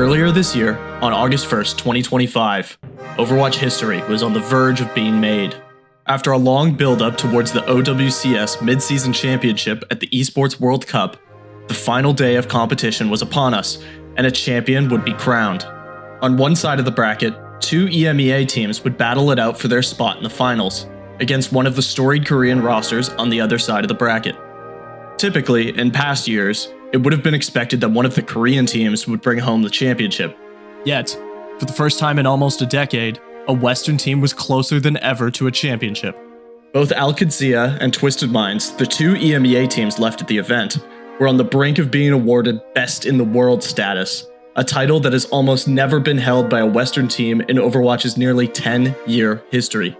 Earlier this year, on August 1st, 2025, Overwatch history was on the verge of being made. After a long build-up towards the OWCS Mid-Season Championship at the Esports World Cup, the final day of competition was upon us, and a champion would be crowned. On one side of the bracket, two EMEA teams would battle it out for their spot in the finals, against one of the storied Korean rosters on the other side of the bracket. Typically, in past years, it would have been expected that one of the Korean teams would bring home the championship. Yet, for the first time in almost a decade, a Western team was closer than ever to a championship. Both Al-Qadsiya and Twisted Minds, the two EMEA teams left at the event, were on the brink of being awarded Best in the World status, a title that has almost never been held by a Western team in Overwatch's nearly 10-year history.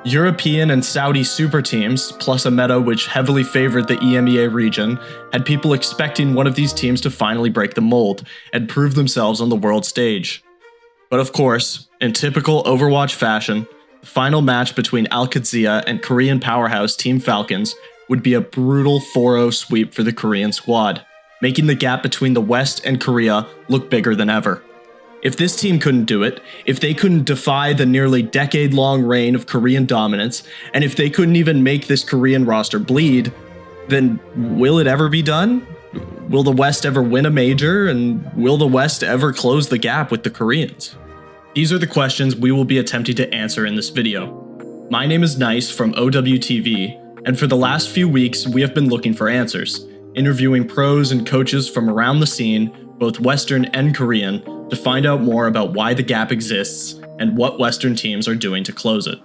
European and Saudi super teams, plus a meta which heavily favored the EMEA region, had people expecting one of these teams to finally break the mold and prove themselves on the world stage. But of course, in typical Overwatch fashion, the final match between Al-Qadsiya and Korean powerhouse Team Falcons would be a brutal 4-0 sweep for the Korean squad, making the gap between the West and Korea look bigger than ever. If this team couldn't do it, if they couldn't defy the nearly decade-long reign of Korean dominance, and if they couldn't even make this Korean roster bleed, then will it ever be done? Will the West ever win a major, and will the West ever close the gap with the Koreans? These are the questions we will be attempting to answer in this video. My name is Nice from OWTV, and for the last few weeks we have been looking for answers, interviewing pros and coaches from around the scene, both Western and Korean, to find out more about why the gap exists and what Western teams are doing to close it.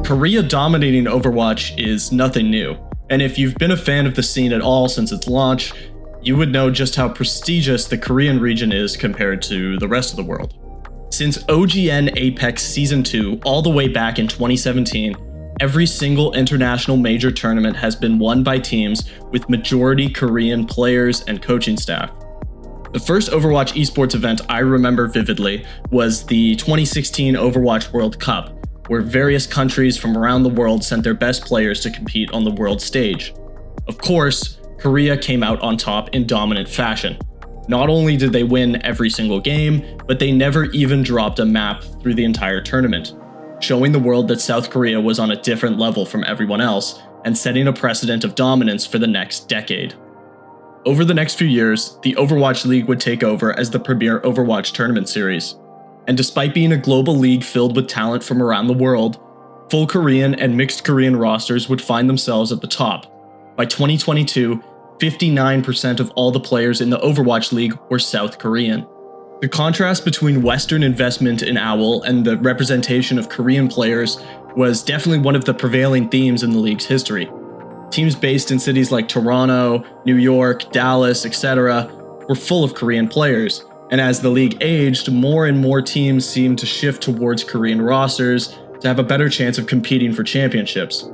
Korea dominating Overwatch is nothing new, and if you've been a fan of the scene at all since its launch, you would know just how prestigious the Korean region is compared to the rest of the world. Since OGN Apex Season 2 all the way back in 2017, every single international major tournament has been won by teams with majority Korean players and coaching staff. The first Overwatch Esports event I remember vividly was the 2016 Overwatch World Cup, where various countries from around the world sent their best players to compete on the world stage. Of course, Korea came out on top in dominant fashion. Not only did they win every single game, but they never even dropped a map through the entire tournament, showing the world that South Korea was on a different level from everyone else, and setting a precedent of dominance for the next decade. Over the next few years, the Overwatch League would take over as the premier Overwatch tournament series. And despite being a global league filled with talent from around the world, full Korean and mixed Korean rosters would find themselves at the top. By 2022, 59% of all the players in the Overwatch League were South Korean. The contrast between Western investment in OWL and the representation of Korean players was definitely one of the prevailing themes in the league's history. Teams based in cities like Toronto, New York, Dallas, etc. were full of Korean players, and as the league aged, more and more teams seemed to shift towards Korean rosters to have a better chance of competing for championships.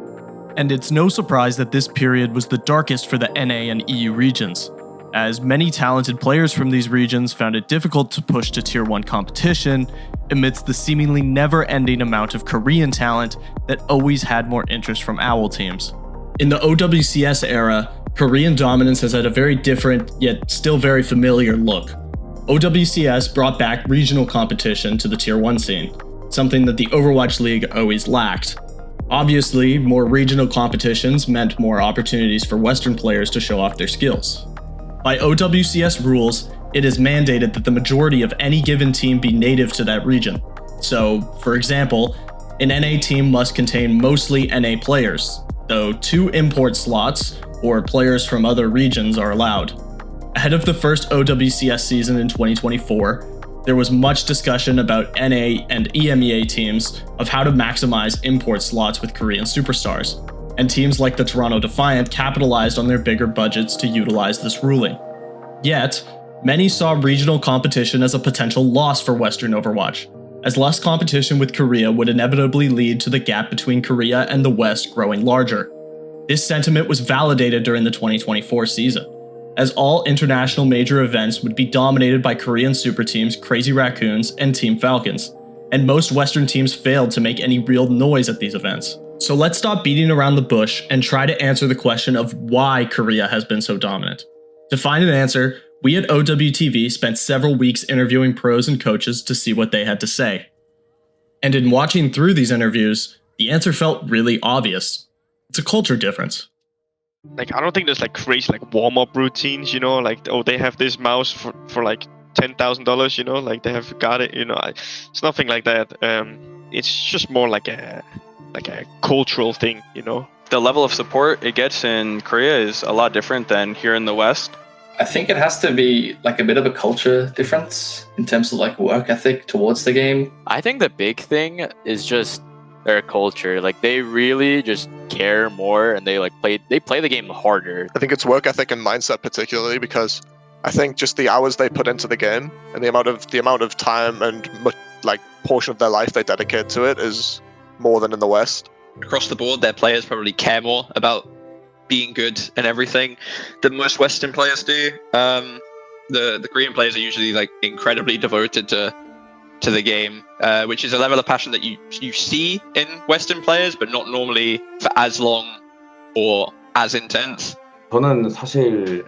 And it's no surprise that this period was the darkest for the NA and EU regions, as many talented players from these regions found it difficult to push to Tier 1 competition amidst the seemingly never-ending amount of Korean talent that always had more interest from OWL teams. In the OWCS era, Korean dominance has had a very different, yet still very familiar look. OWCS brought back regional competition to the Tier 1 scene, something that the Overwatch League always lacked. Obviously, more regional competitions meant more opportunities for Western players to show off their skills. By OWCS rules, it is mandated that the majority of any given team be native to that region. So, for example, an NA team must contain mostly NA players, though 2 import slots, or players from other regions, are allowed. Ahead of the first OWCS season in 2024, there was much discussion about NA and EMEA teams of how to maximize import slots with Korean superstars, and teams like the Toronto Defiant capitalized on their bigger budgets to utilize this ruling. Yet, many saw regional competition as a potential loss for Western Overwatch, as less competition with Korea would inevitably lead to the gap between Korea and the West growing larger. This sentiment was validated during the 2024 season, as all international major events would be dominated by Korean super teams Crazy Raccoons and Team Falcons, and most Western teams failed to make any real noise at these events. So let's stop beating around the bush and try to answer the question of why Korea has been so dominant. To find an answer, we at OWTV spent several weeks interviewing pros and coaches to see what they had to say. And in watching through these interviews, the answer felt really obvious. It's a culture difference. Like, I don't think there's like crazy like warm-up routines, you know, like, oh, they have this mouse for like $10,000, you know, like they have got it, you know. It's nothing like that. It's just more like a cultural thing, you know. The level of support it gets in Korea is a lot different than here in the West. I think it has to be like a bit of a culture difference in terms of like work ethic towards the game. I think the big thing is just their culture. Like, they really just care more, and they play the game harder. I think it's work ethic and mindset particularly, because I think just the hours they put into the game and the amount of time and like portion of their life they dedicate to it is more than in the West. Across the board, their players probably care more about being good and everything than most Western players do. The Korean players are usually like incredibly devoted to the game, which is a level of passion that you see in Western players, but not normally for as long or as intense. 저는 사실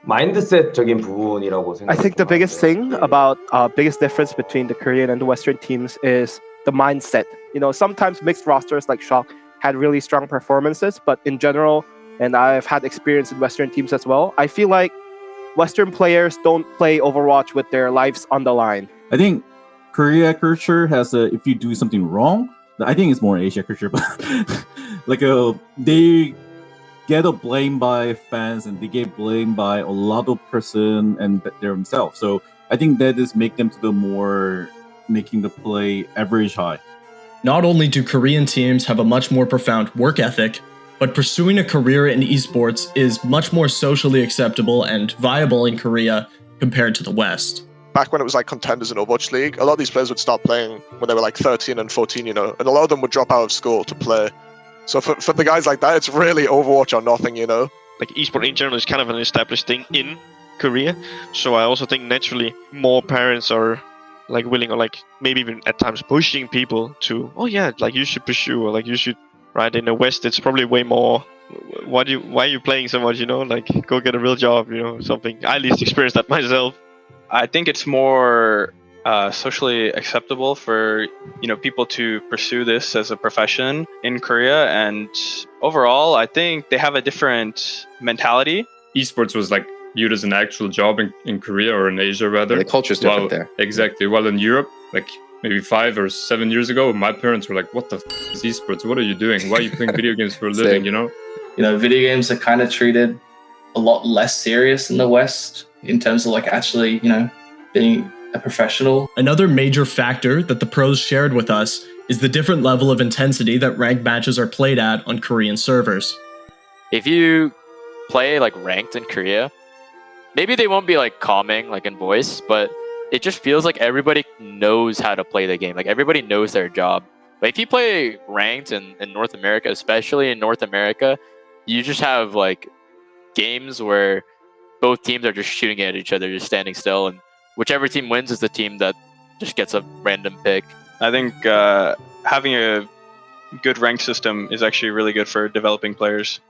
마인드셋적인 부분이라고 생각해요. I think the biggest thing about biggest difference between the Korean and the Western teams is the mindset. You know, sometimes mixed rosters like Shock had really strong performances, but in general, and I've had experience in Western teams as well, I feel like Western players don't play Overwatch with their lives on the line. I think Korea culture has if you do something wrong, I think it's more Asia culture, but like they get a blame by fans and they get blamed by a lot of person and themselves. So I think that is make them to the more making the play average high. Not only do Korean teams have a much more profound work ethic, but pursuing a career in esports is much more socially acceptable and viable in Korea compared to the West. Back when it was like contenders in Overwatch League, a lot of these players would start playing when they were like 13 and 14, you know, and a lot of them would drop out of school to play. So for the guys like that, it's really Overwatch or nothing, you know? Like, esport in general is kind of an established thing in Korea, so I also think naturally more parents are like willing, or like maybe even at times pushing people to, oh yeah, like you should pursue, or like you should, right? In the West, it's probably way more, why are you playing so much, you know? Like, go get a real job, you know, something. I at least experienced that myself. I think it's more socially acceptable for, you know, people to pursue this as a profession in Korea, and overall, I think they have a different mentality. Esports was like viewed as an actual job in Korea, or in Asia rather. The culture's different there. Exactly. While in Europe, like maybe 5 or 7 years ago, my parents were like, "What the is esports? What are you doing? Why are you playing video games for a living?" You know. You know, video games are kind of treated a lot less serious in the West in terms of like actually, you know, being a professional. Another major factor that the pros shared with us is the different level of intensity that ranked matches are played at on Korean servers. If you play like ranked in Korea, maybe they won't be like calming like in voice, but it just feels like everybody knows how to play the game. Like, everybody knows their job. But if you play ranked in North America, especially in North America, you just have like games where both teams are just shooting at each other, just standing still, and whichever team wins is the team that just gets a random pick. I think having a good ranked system is actually really good for developing players.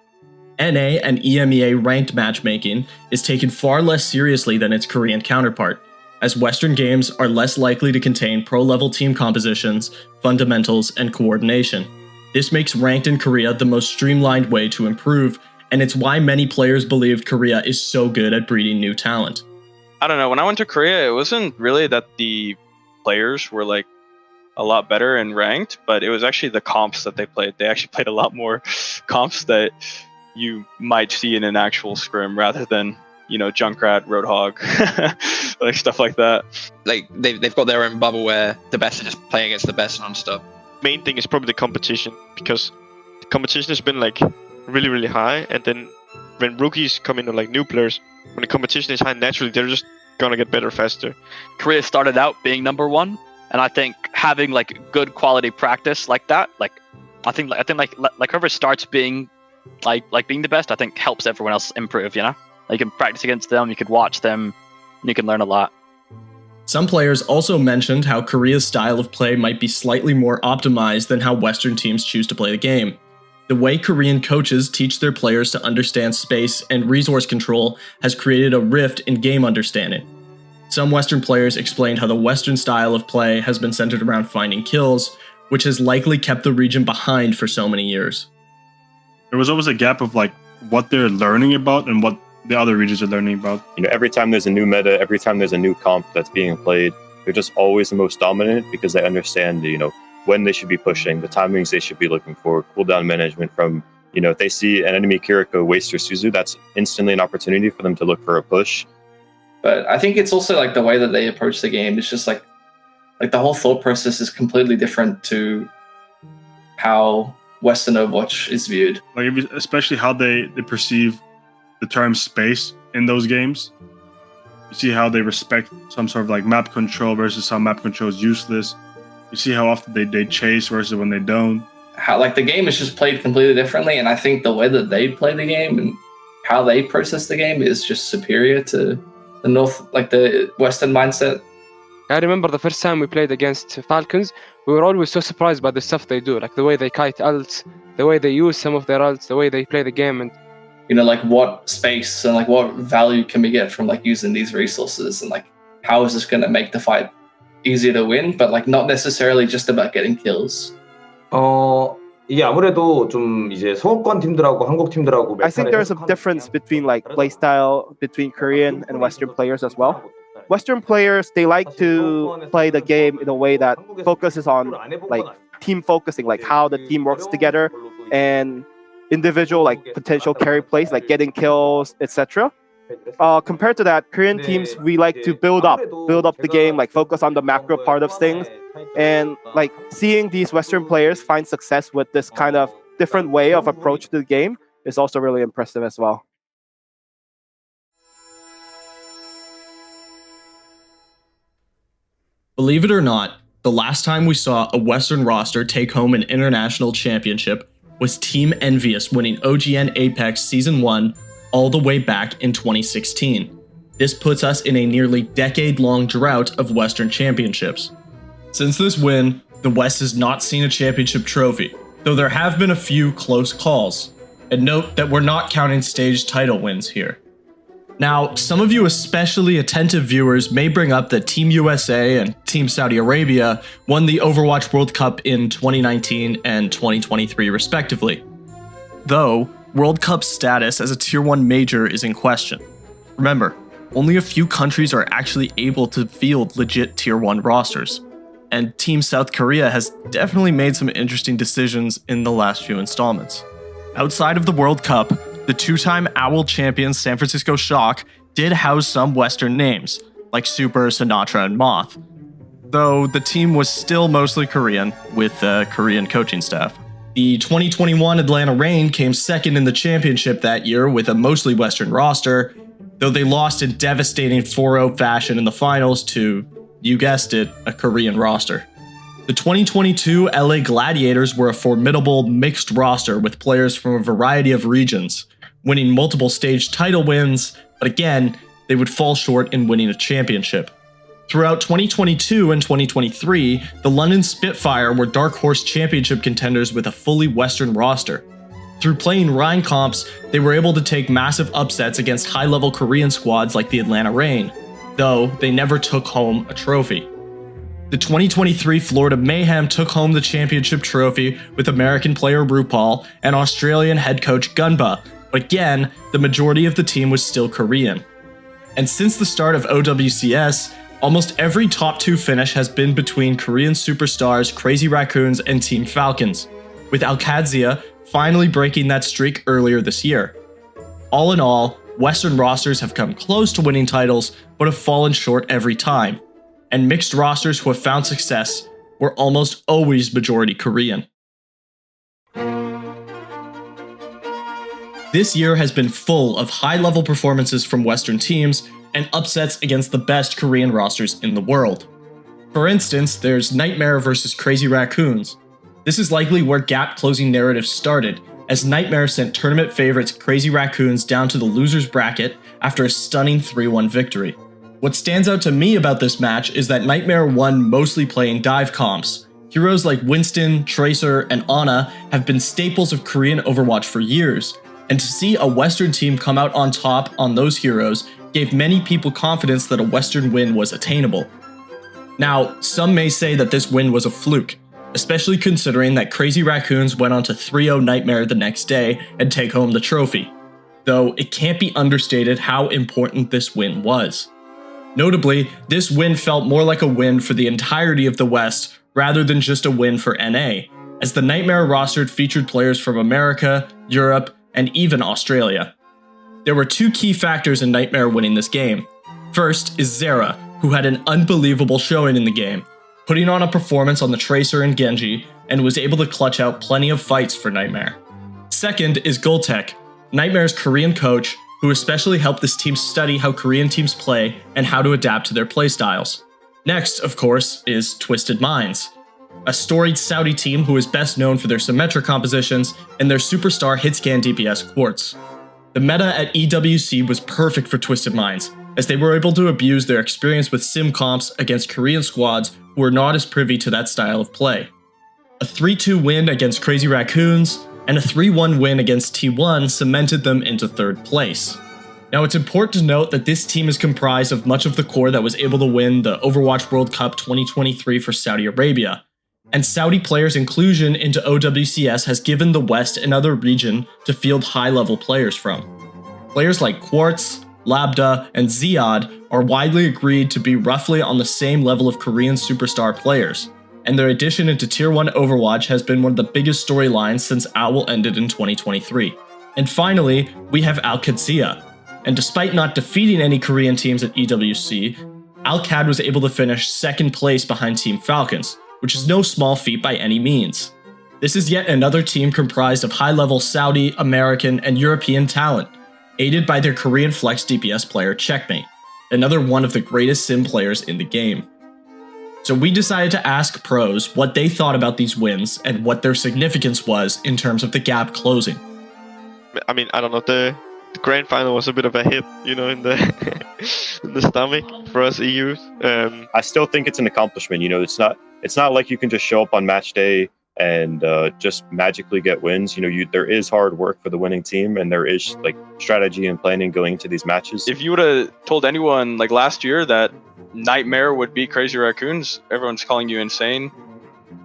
NA and EMEA ranked matchmaking is taken far less seriously than its Korean counterpart, as Western games are less likely to contain pro-level team compositions, fundamentals, and coordination. This makes ranked in Korea the most streamlined way to improve, and it's why many players believed Korea is so good at breeding new talent. I don't know, when I went to Korea, it wasn't really that the players were like a lot better in ranked, but it was actually the comps that they played. They actually played a lot more comps that you might see in an actual scrim rather than, you know, Junkrat, Roadhog, like stuff like that. Like they've got their own bubble where the best are just playing against the best non-stop. Main thing is probably the competition, because the competition has been like really, really high, and then when rookies come in, or like new players, when the competition is high, naturally they're just gonna get better faster. Korea started out being #1, and I think having like good quality practice like that, like I think whoever starts being like being the best, I think helps everyone else improve. You know, like you can practice against them, you could watch them, and you can learn a lot. Some players also mentioned how Korea's style of play might be slightly more optimized than how Western teams choose to play the game. The way Korean coaches teach their players to understand space and resource control has created a rift in game understanding. Some Western players explained how the Western style of play has been centered around finding kills, which has likely kept the region behind for so many years. There was always a gap of like what they're learning about and what the other regions are learning about. You know, every time there's a new meta, every time there's a new comp that's being played, they're just always the most dominant because they understand, you know, when they should be pushing, the timings they should be looking for, cooldown management from, you know, if they see an enemy Kiriko waste their Suzu, that's instantly an opportunity for them to look for a push. But I think it's also like the way that they approach the game. It's just like the whole thought process is completely different to how Western Overwatch is viewed. Like especially how they perceive the term space in those games. You see how they respect some sort of like map control versus how map control is useless. You see how often they chase versus when they don't. How like the game is just played completely differently, and I think the way that they play the game and how they process the game is just superior to the Western mindset. I remember the first time we played against Falcons, we were always so surprised by the stuff they do, like the way they kite ults, the way they use some of their ults, the way they play the game, and you know, like what space and like what value can we get from like using these resources, and like how is this going to make the fight easier to win, but like not necessarily just about getting kills. 이게 아무래도 좀 이제 서구권 팀들하고 한국 팀들하고 I think there's a difference between like playstyle between Korean and Western players as well. Western players, they like to play the game in a way that focuses on like team focusing, like how the team works together and individual like potential carry plays, like getting kills, etc. Compared to that, Korean teams, we like to build up the game, like focus on the macro part of things. And like seeing these Western players find success with this kind of different way of approach to the game is also really impressive as well. Believe it or not, the last time we saw a Western roster take home an international championship was Team Envious winning OGN Apex Season 1 all the way back in 2016. This puts us in a nearly decade-long drought of Western championships. Since this win, the West has not seen a championship trophy, though there have been a few close calls. And note that we're not counting stage title wins here. Now, some of you especially attentive viewers may bring up that Team USA and Team Saudi Arabia won the Overwatch World Cup in 2019 and 2023 respectively. Though, World Cup status as a Tier 1 major is in question. Remember, only a few countries are actually able to field legit Tier 1 rosters. And Team South Korea has definitely made some interesting decisions in the last few installments. Outside of the World Cup, the two-time OWL champion San Francisco Shock did house some Western names, like Super, Sinatra, and Moth. Though the team was still mostly Korean, with a Korean coaching staff. The 2021 Atlanta Reign came second in the championship that year with a mostly Western roster, though they lost in devastating 4-0 fashion in the finals to, you guessed it, a Korean roster. The 2022 LA Gladiators were a formidable mixed roster with players from a variety of regions, winning multiple stage title wins, but again, they would fall short in winning a championship. Throughout 2022 and 2023, the London Spitfire were Dark Horse Championship contenders with a fully Western roster. Through playing Rhine comps, they were able to take massive upsets against high-level Korean squads like the Atlanta Reign, though they never took home a trophy. The 2023 Florida Mayhem took home the championship trophy with American player Rupal and Australian head coach Gunba, but again, the majority of the team was still Korean. And since the start of OWCS, almost every top 2 finish has been between Korean superstars Crazy Raccoons and Team Falcons, with Alcadzia finally breaking that streak earlier this year. All in all, Western rosters have come close to winning titles, but have fallen short every time, and mixed rosters who have found success were almost always majority Korean. This year has been full of high-level performances from Western teams and upsets against the best Korean rosters in the world. For instance, there's NiGHTMARE vs Crazy Raccoons. This is likely where gap-closing narrative started, as NiGHTMARE sent tournament favorites Crazy Raccoons down to the loser's bracket after a stunning 3-1 victory. What stands out to me about this match is that Nightmare won mostly playing dive comps. Heroes like Winston, Tracer, and Ana have been staples of Korean Overwatch for years, and to see a Western team come out on top on those heroes gave many people confidence that a Western win was attainable. Now, some may say that this win was a fluke, especially considering that Crazy Raccoons went on to 3-0 Nightmare the next day and take home the trophy, though it can't be understated how important this win was. Notably, this win felt more like a win for the entirety of the West rather than just a win for NA, as the Nightmare roster featured players from America, Europe, and even Australia. There were two key factors in Nightmare winning this game. First is zeruhh, who had an unbelievable showing in the game, putting on a performance on the Tracer and Genji, and was able to clutch out plenty of fights for Nightmare. Second is Gultek, Nightmare's Korean coach, who especially helped this team study how Korean teams play and how to adapt to their playstyles. Next, of course, is Twisted Minds, a storied Saudi team who is best known for their Symmetra compositions and their superstar hitscan DPS Quartz. The meta at EWC was perfect for Twisted Minds, as they were able to abuse their experience with sim comps against Korean squads who were not as privy to that style of play. A 3-2 win against Crazy Raccoons, and a 3-1 win against T1 cemented them into third place. Now, it's important to note that this team is comprised of much of the core that was able to win the Overwatch World Cup 2023 for Saudi Arabia, and Saudi players' inclusion into OWCS has given the West another region to field high-level players from. Players like Quartz, Labda, and Ziad are widely agreed to be roughly on the same level of Korean superstar players, and their addition into Tier 1 Overwatch has been one of the biggest storylines since OWL ended in 2023. And finally, we have Al-Qadsiya, and despite not defeating any Korean teams at EWC, Al-Qad was able to finish second place behind Team Falcons, which is no small feat by any means. This is yet another team comprised of high-level Saudi, American, and European talent, aided by their Korean Flex DPS player Checkmate, another one of the greatest sim players in the game. So we decided to ask pros what they thought about these wins and what their significance was in terms of the gap closing. I mean, I don't know, the grand final was a bit of a hit, you know, in the in the stomach for us EUs. I still think it's an accomplishment. You know, it's not like you can just show up on match day and just magically get wins. You know, there is hard work for the winning team, and there is like strategy and planning going into these matches. If you would have told anyone like last year that Nightmare would beat Crazy Raccoons, everyone's calling you insane.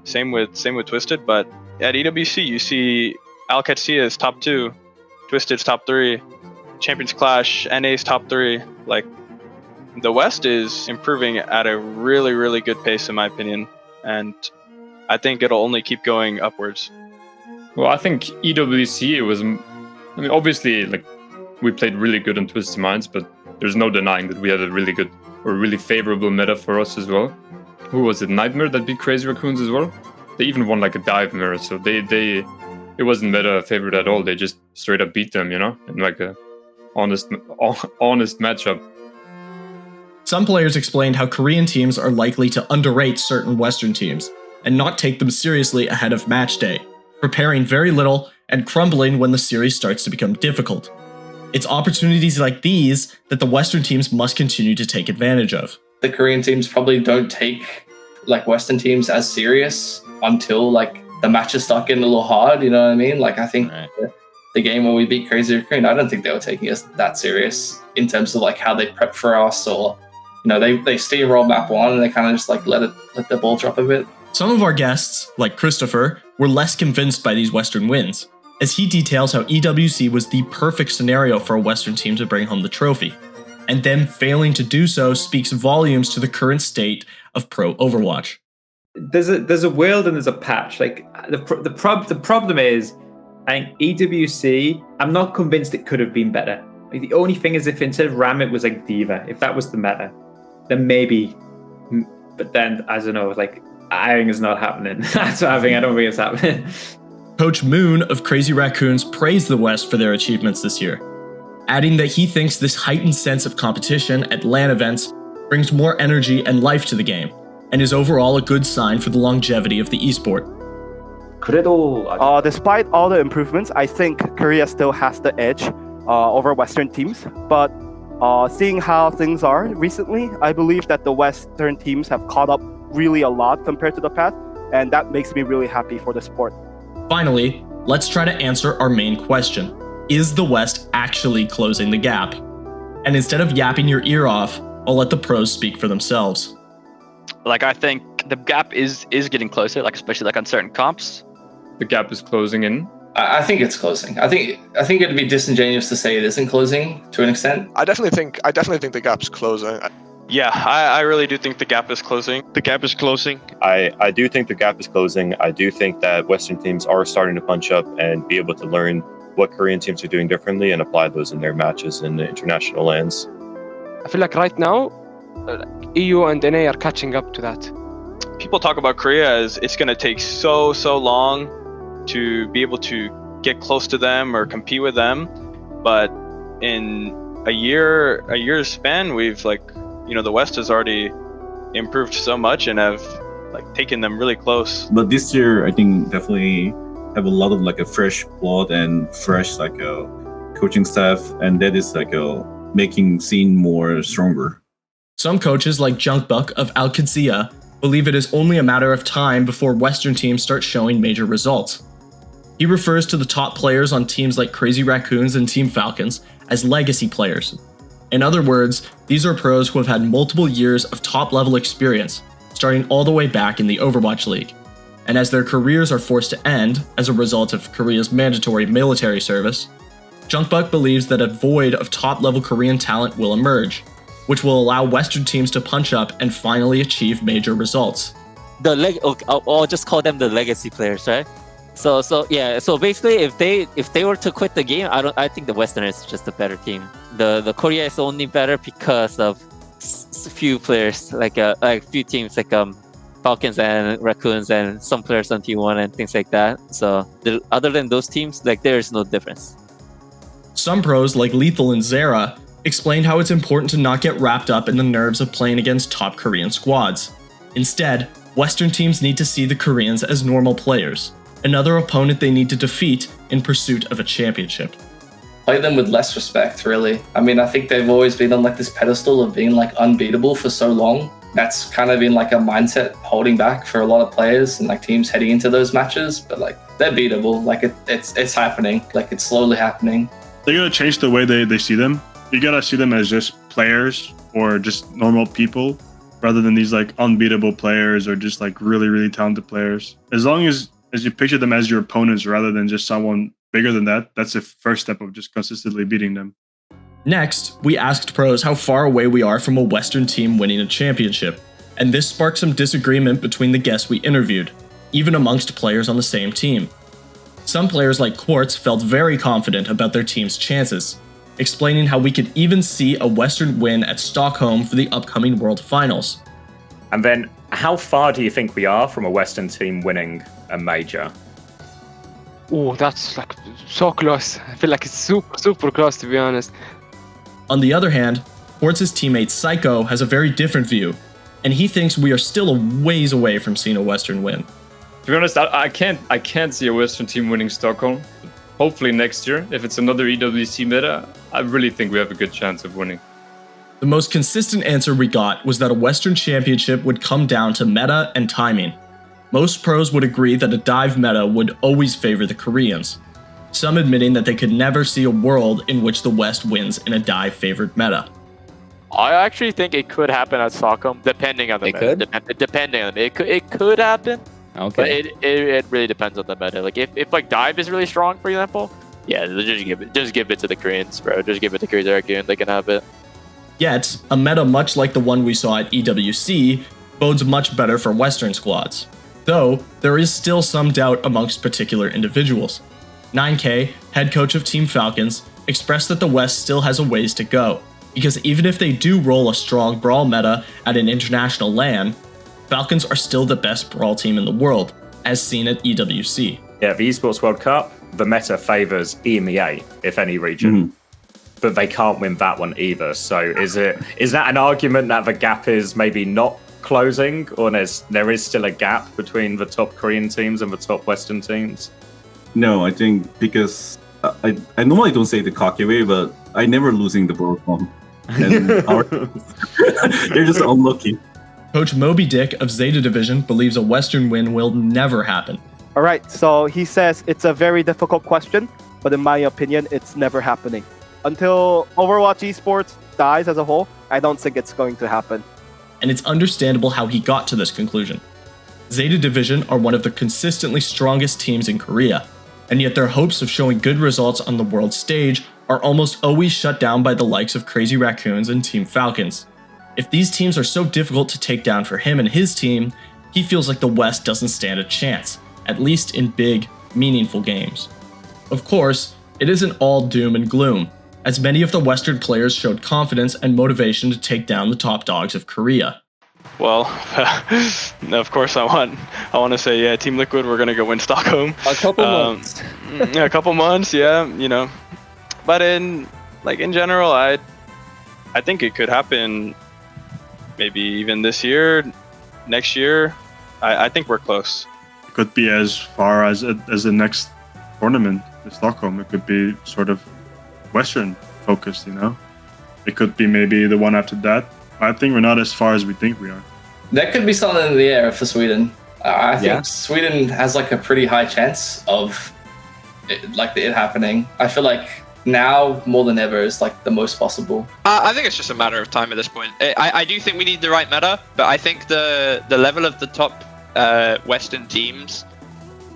Same with Twisted, but at EWC you see Al-Qadsiya is top 2, Twisted's top 3, Champions Clash, NA's top 3. Like, the West is improving at a really, really good pace in my opinion, and I think it'll only keep going upwards. Well, I think EWC was, I mean, obviously, like, we played really good on Twisted Minds, but there's no denying that we had a really good or really favorable meta for us as well. Who was it? Nightmare that beat Crazy Raccoons as well? They even won like a dive mirror, so it wasn't meta favorite at all. They just straight up beat them, you know, in like a honest matchup. Some players explained how Korean teams are likely to underrate certain Western teams and not take them seriously ahead of match day, preparing very little and crumbling when the series starts to become difficult. It's opportunities like these that the Western teams must continue to take advantage of. The Korean teams probably don't take like Western teams as serious until like the matches start getting a little hard, you know what I mean? Like, I think the game where we beat Crazy Raccoon, I don't think they were taking us that serious in terms of like how they prep for us, or, you know, they steamroll map 1 and they kind of just like let the ball drop a bit. Some of our guests, like ChrisTFer, were less convinced by these Western wins, as he details how EWC was the perfect scenario for a Western team to bring home the trophy, and them failing to do so speaks volumes to the current state of pro Overwatch. There's a world and there's a patch. Like the problem is, I think EWC, I'm not convinced it could have been better. Like, the only thing is, if instead of Ram it was like D.Va, if that was the meta, then maybe. But then I don't know. Like, I think it's not happening. That's what I think. I don't think it's happening. Coach Moon of Crazy Raccoons praised the West for their achievements this year, adding that he thinks this heightened sense of competition at LAN events brings more energy and life to the game, and is overall a good sign for the longevity of the esport. Despite all the improvements, I think Korea still has the edge over Western teams, but Seeing how things are recently, I believe that the Western teams have caught up really a lot compared to the past, and that makes me really happy for the sport. Finally, let's try to answer our main question. Is the West actually closing the gap? And instead of yapping your ear off, I'll let the pros speak for themselves. Like, I think the gap is getting closer, like especially like on certain comps. The gap is closing in. I think it's closing. I think it'd be disingenuous to say it isn't closing to an extent. I definitely think the gap's closing. Yeah, I really do think the gap is closing. The gap is closing. I do think the gap is closing. I do think that Western teams are starting to punch up and be able to learn what Korean teams are doing differently and apply those in their matches in the international lands. I feel like right now, EU and NA are catching up to that. People talk about Korea as it's going to take so long to be able to get close to them or compete with them, but in a year's span, we've the West has already improved so much and have taken them really close. But this year, I think definitely have a lot of a fresh blood and fresh a coaching staff, and that is making scene more stronger. Some coaches like Junkbuck of Al Qadsiya believe it is only a matter of time before Western teams start showing major results. He refers to the top players on teams like Crazy Raccoons and Team Falcons as legacy players. In other words, these are pros who have had multiple years of top-level experience, starting all the way back in the Overwatch League. And as their careers are forced to end as a result of Korea's mandatory military service, Junkbuck believes that a void of top-level Korean talent will emerge, which will allow Western teams to punch up and finally achieve major results. I'll just call them the legacy players, right? So basically, if they were to quit the game, I think the Western is just a better team. The Korea is only better because of few players, like few teams like Falcons and Raccoons and some players on T1 and things like that. So other than those teams, there is no difference. Some pros like Lethal and zeruhh explained how it's important to not get wrapped up in the nerves of playing against top Korean squads. Instead, Western teams need to see the Koreans as normal players, another opponent they need to defeat in pursuit of a championship. Play them with less respect, really. I mean, I think they've always been on this pedestal of being unbeatable for so long. That's kind of been a mindset holding back for a lot of players and teams heading into those matches. But they're beatable. It's happening. It's slowly happening. They gotta change the way they see them. You gotta see them as just players or just normal people, rather than these unbeatable players or just really talented players. As long as you picture them as your opponents rather than just someone bigger than that, that's the first step of just consistently beating them. Next, we asked pros how far away we are from a Western team winning a championship, and this sparked some disagreement between the guests we interviewed, even amongst players on the same team. Some players like Quartz felt very confident about their team's chances, explaining how we could even see a Western win at Stockholm for the upcoming World Finals. And then, how far do you think we are from a Western team winning a major? Oh, that's so close. I feel like it's super close, to be honest. On the other hand, Quartz's teammate Seicoe has a very different view, and he thinks we are still a ways away from seeing a Western win. To be honest, I can't see a Western team winning Stockholm. Hopefully next year, if it's another EWC meta, I really think we have a good chance of winning. The most consistent answer we got was that a Western championship would come down to meta and timing. Most pros would agree that a dive meta would always favor the Koreans, some admitting that they could never see a world in which the West wins in a dive-favored meta. I actually think it could happen at Stockholm, depending on the meta. Depending on it could happen. Okay. But it really depends on the meta. If dive is really strong, for example, yeah, just give it to the Koreans, bro. Just give it to Crazy Raccoon. They can have it. Yet, a meta much like the one we saw at EWC bodes much better for Western squads. Though, there is still some doubt amongst particular individuals. NineK, head coach of Team Falcons, expressed that the West still has a ways to go, because even if they do roll a strong Brawl meta at an international LAN, Falcons are still the best Brawl team in the world, as seen at EWC. Yeah, the Esports World Cup, the meta favors EMEA, if any region. But they can't win that one either. So is that an argument that the gap is maybe not closing, or there is still a gap between the top Korean teams and the top Western teams? No, I think because I normally don't say the cocky way, but I never losing the Brawl comp. And they're just unlucky. Coach Mobydik of Zeta Division believes a Western win will never happen. All right, so he says it's a very difficult question, but in my opinion, it's never happening. Until Overwatch Esports dies as a whole, I don't think it's going to happen. And it's understandable how he got to this conclusion. Zeta Division are one of the consistently strongest teams in Korea, and yet their hopes of showing good results on the world stage are almost always shut down by the likes of Crazy Raccoons and Team Falcons. If these teams are so difficult to take down for him and his team, he feels like the West doesn't stand a chance, at least in big, meaningful games. Of course, it isn't all doom and gloom, as many of the Western players showed confidence and motivation to take down the top dogs of Korea. Well, of course I want to say, yeah, Team Liquid, we're going to go win Stockholm. A couple months. Yeah, a couple months, yeah, you know. But in general, I think it could happen maybe even this year, next year. I think we're close. It could be as far as the next tournament in Stockholm. It could be sort of Western focused, you know. It could be maybe the one after that. I think we're not as far as we think we are. There could be something in the air for Sweden. I think Sweden has like a pretty high chance of it happening. I feel like now more than ever is like the most possible. I think it's just a matter of time at this point. I do think we need the right meta, but I think the level of the top Western teams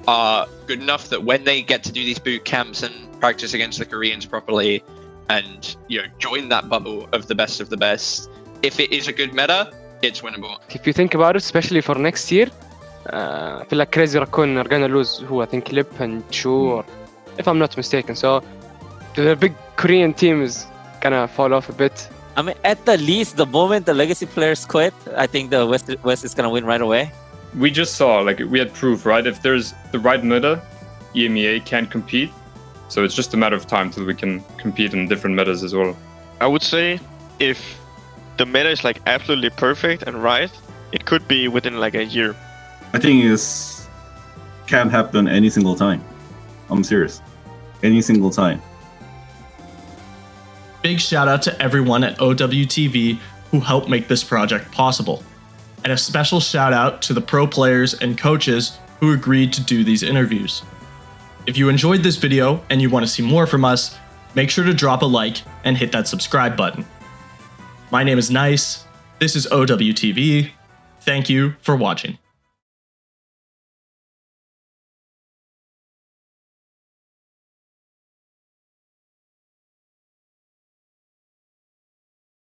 are good enough that when they get to do these boot camps and practice against the Koreans properly, and join that bubble of the best, if it is a good meta, it's winnable. If you think about it, especially for next year, I feel like Crazy Raccoon are gonna lose who I think Lip and Chu, or if I'm not mistaken. So the big Korean team is gonna fall off a bit. I mean, at the least, the moment the legacy players quit, I think the West is gonna win right away. We just saw, we had proof, right? If there's the right meta, EMEA can't compete. So it's just a matter of time till we can compete in different metas as well. I would say if the meta is absolutely perfect and right, it could be within a year. I think it can happen any single time. I'm serious. Any single time. Big shout out to everyone at OWTV who helped make this project possible. And a special shout out to the pro players and coaches who agreed to do these interviews. If you enjoyed this video and you want to see more from us, make sure to drop a like and hit that subscribe button. My name is Nice, this is OWTV, thank you for watching.